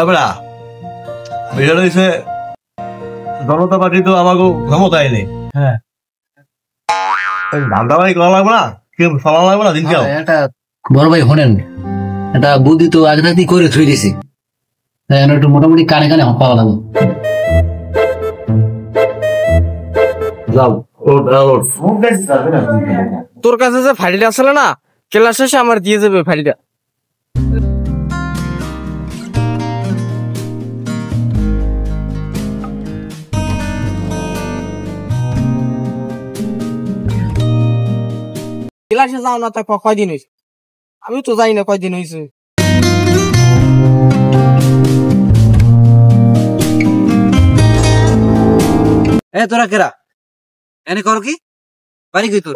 এবার বিষয়টা হচ্ছে জনতা পার্টি তো আমাকে ক্ষমতায় নেই। হ্যাঁ, ধান্দাবাড়ি করা লাগবে না, কেউ চালা লাগবে না দিনকেও। এটা বড় ভাই শোনেন, এটা বুদ্ধি তো আগে রাতেই করে থুই দিছি, একটু মোটামুটি কানে কানে পাওয়া লাগবে। তোর কাছে যে ফাইলটা আসলে না, ক্লাস শেষে আমার দিয়ে যাবে ফাইলটা। ক্লাসে যাও না, তাই কয়দিন হয়েছে? আমি তো যাই না, কয়দিন হয়েছে? তোরা কেরা এনে কর কি বাড়ি কই তোর?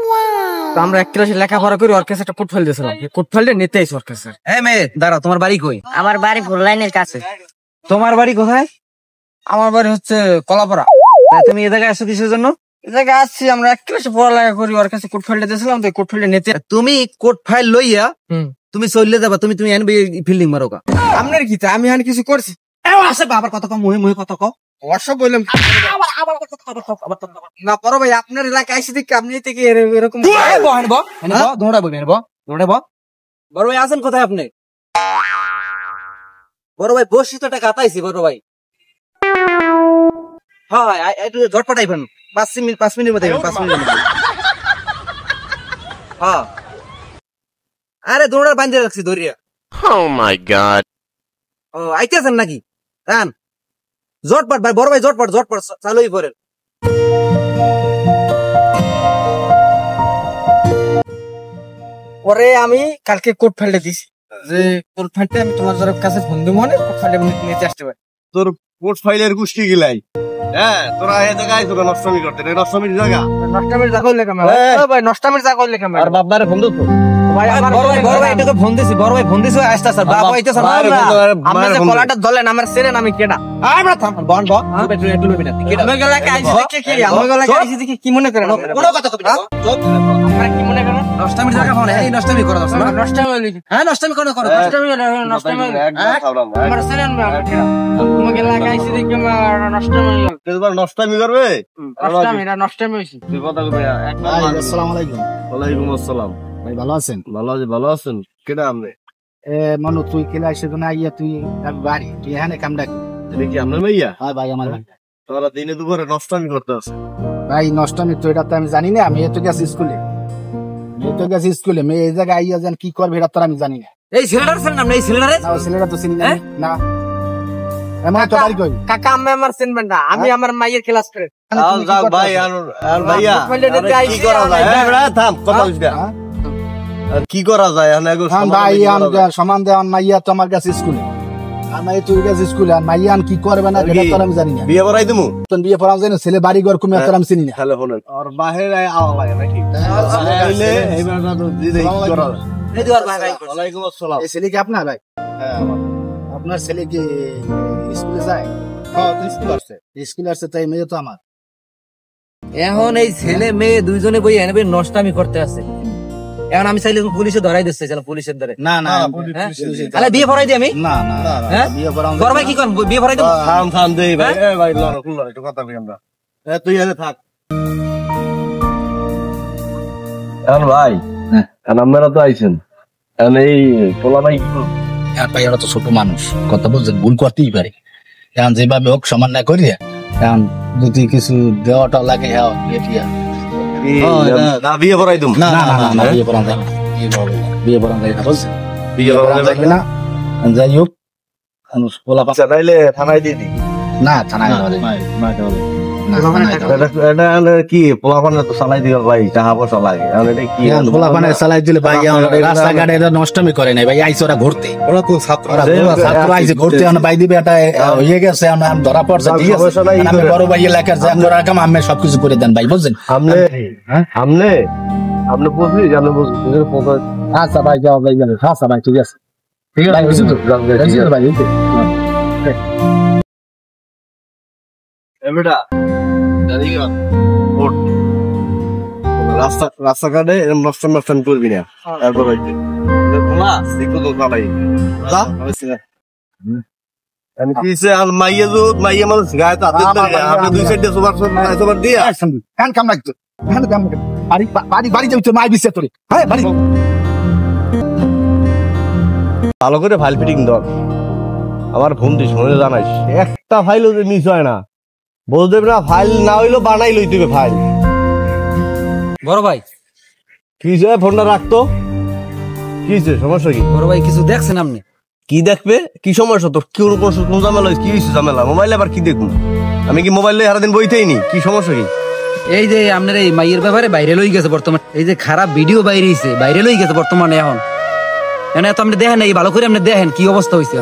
আমরা এক ক্লাসে লেখাপড়া করি, ওর কাছে একটা কোট ফাইল দিয়েছিলাম, কোট ফাইলটা নিতে আইছি ওর কাছে। মেয়ে দাঁড়া, তোমার বাড়ি কই? আমার বাড়ি ফুল লাইনের কাছে। তোমার বাড়ি কোথায়? আমার বাড়ি হচ্ছে কলাপাড়া। তুমি এ জায়গায় আসছো কিসের জন্য? এই জায়গায় আসছি, আমরা এক ক্লাসে পড়ালেখা করি, ওর কাছে কোট ফাইলটা দিয়েছিলাম, তো কোট ফাইলটা নিতে। তুমি কোট ফাইল লইয়া তুমি চললে যাবা, তুমি তুমি এনবি ফিল্ডিং মারো কা? আপনার কি আমি হানি কিছু করছি? আসে বাবার কথা কম, মুহে মুহে কথা কও। অবশ্য বললাম না পর ভাই, আপনার এলাকায় আইসি দেখি আপনি থেকে এরকম বড় ভাই আছেন কোথায় আপনি? বড় ভাই বসি তো টাকা আতাইছি বড় ভাই। হ্যাঁ একটু ঝটপট আইবেন, 5 মিনিট মধ্যে 5 মিনিট মধ্যে। হ্যাঁ আরে দৌড়ার বান্ধে রাখছি ধরিয়া। Oh my god. ও আইতেছেন নাকি? হ্যাঁ জটপট ভাই, বড় ভাই জটপট চালুই করেন। পরে আমি কালকে কোট ফাইলটা দিছি, যে কোট ফাইলটা আমি তোমার কাছে ফোন দিব, মানে কোট ফাইলটা নিতে আসতে পারি। তোর কোট ফাইলের গোষ্ঠী গিলাই। হ্যাঁ, তোরা এই জায়গায় তোকে নষ্টমী করতে, নষ্টমীর জায়গা। নষ্টামির জায়গা হইলে কেমন ভাই? নষ্টামির জায়গা হইলে কেমন? আর বাপবারে ফোন দিত বড় ভাই এটাকে ফোন দিছি, বড় ভাই ফোন দিছে আসতা স্যার, বাবা আইতাছে। আমি যে কলাটা ধরলেন, আমার চেনেন আমি কেডা? আমরা থাম বন ব একটু লইবি না কেডা? আমি গলাকে আইছি দেখে কি, আমি গলাকে আইছি দেখে কি মনে করেন? কোন কথা কবি না, আপনারা কি মনে করেন? নষ্টামির জায়গা ফোন, এই নষ্টামি করা দছ না? নষ্টামি হইলে হ্যাঁ নষ্টামি করো নষ্টামি আমার চেনেন না, আমি কেডা? আমি গলাকে আইছি দেখে আমার নষ্টামি হইল। তোর নষ্টমী করবে? নষ্টামি হইছে। তুই কথা কবি না। আসসালামু আলাইকুম। ওয়ালাইকুম আসসালাম। ভাই ভালো আছেন? ভালো আছেন? কেডা আপনি? মনু তুই কেলা এসে তো না ইয়া, তুই বাড়ি তুই এখানে কামডা? এটা কি আপনার মাইয়া? হ্যাঁ ভাই আমার ভাই। তোরা দিনে দুপুরে নষ্টমী করতে আছে? ভাই নষ্টমী তো এটা তো আমি জানি না, আমি এত গেছি স্কুলে, মেয়ে এই জায়গায় আইয়া যান কি করবে এটা তো আমি জানি না। এই ছেলেটার নাম নেই, ছেলেটারে না ছেলেটা তো চিনি না। এমন তো বাড়ি কই? কাকা আমি আমার চিনবেন না, আমি আমার মাইয়ের ক্লাস করে। যাক ভাই, আর ভাইয়া কি করা যায়? থাম, কথা বলছি না। কি করা যায়? ভাই সমান দেওয়ান মাইয়া তো আমার কাছে স্কুলে, আমার তুই গেছে স্কুলে, আর মাইয়া কি করবে না এটা তো আমি জানি না। বিয়ে পড়াই দিমু? বিয়ে পড়াও জানি, ছেলে বাড়ি ঘর কমে আমি চিনি না। হ্যালো হলো আর বাহিরে আওয়া লাগে নাকি? এইবার তো দিদি কি করা যায়? এই দুয়ার ভাই ভাই। ওয়ালাইকুম আসসালাম। এই ছেলে কি আপনার ভাই? হ্যাঁ আমার। আপনার ছেলে কি স্কুলে যায়? হ্যাঁ, তো স্কুল আসছে। স্কুলে আসছে, তাই মেয়ে তো আমার। এখন এই ছেলে মেয়ে দুইজনে বই এনে নষ্টামি করতে আছে। এখন আমি চাইলে পুলিশে ধরাই দিচ্ছে, চলো পুলিশের ধরে। না না তাহলে বিয়ে পড়াই দিই আমি? না না হ্যাঁ বিয়ে পড়াও বড় ভাই কি করেন, বিয়ে পড়াই দেব? থাম দেই ভাই। এ ভাই লড়ো একটু কথা বলি আমরা। তুই এনে থাক। আর ভাই আপনারা তো আইছেন, এখন এই পোলা ভাই ভাই ওরা তো ছোট মানুষ, কথা বলছেন, ভুল করতেই পারে। এখন যেভাবে হোক সমান না করিয়া, এখন যদি কিছু দেওয়াটা লাগে বিয়ে পড়াই দিম? না বিয়ে পড়ান যায় না, বিয়ে পড়ান যায় না, বুঝছেন? বিয়ে পড়ান যাবে না। যাই হোক পোলা আচ্ছা, তাইলে থানায় দিয়ে দিই। না থানায় কি পোলাপানে তো চালাই দিবে ভাই, টাকা পয়সা লাগে। কি পোলাপানে চালাই দিলে ভাই রাস্তাঘাটে এরা নষ্টমি করে নাই ভাই, আইসে ওরা ঘুরতে, ওরা তো ছাত্র আইসে ঘুরতে, ভাই দিবে এটা হয়ে গেছে, ধরা পড়ছে, ঠিক আছে? আমি বড় ভাই এলাকার যা করার কাম আমি সবকিছু করে দেন ভাই, বুঝছেন? আপনি বুঝলি? আচ্ছা ভাই যাও ভাই, আচ্ছা ভাই ঠিক আছে, ঠিক আছে ভাই। রাস্তাঘাটে এরকম নষ্ট করবি না। তারপর আমি কিছে আর মাইয়া মানুষ গায়ে তো হাতে ধরে আপনি দুই সাইডে সুপার দিয়া কান কাম লাগতো কান কাম বাড়ি যাবি তো মাই বিছে তোরে হ্যাঁ বাড়ি ভালো করে ফাইল ফিটিং দর আমার ফোন দিয়ে শুনে জানাইস একটা ফাইলও যে মিস হয় না বলতে না ফাইল না হইলো বানাই লই দিবে ফাইল বড় ভাই কি যে ফোনটা রাখতো কি যে সমস্যা কি বড় ভাই কিছু দেখছেন আপনি? কি দেখবে কি সমস্যা তোর কি কোন ঝামেলা হয়েছে কি হয়েছে ঝামেলা মোবাইলে আবার কি দেখবো আমি কি মোবাইলে সারাদিন বইতেই নি কি সমস্যা কি এই যে আপনার এই মাইয়ের ব্যাপারে বাইরে লই গেছে বর্তমানে, এই যে খারাপ ভিডিও বাইরে লই গেছে বর্তমানে এখন এত আপনি দেখেন এই ভালো করে আপনি দেখেন কি অবস্থা হয়েছে।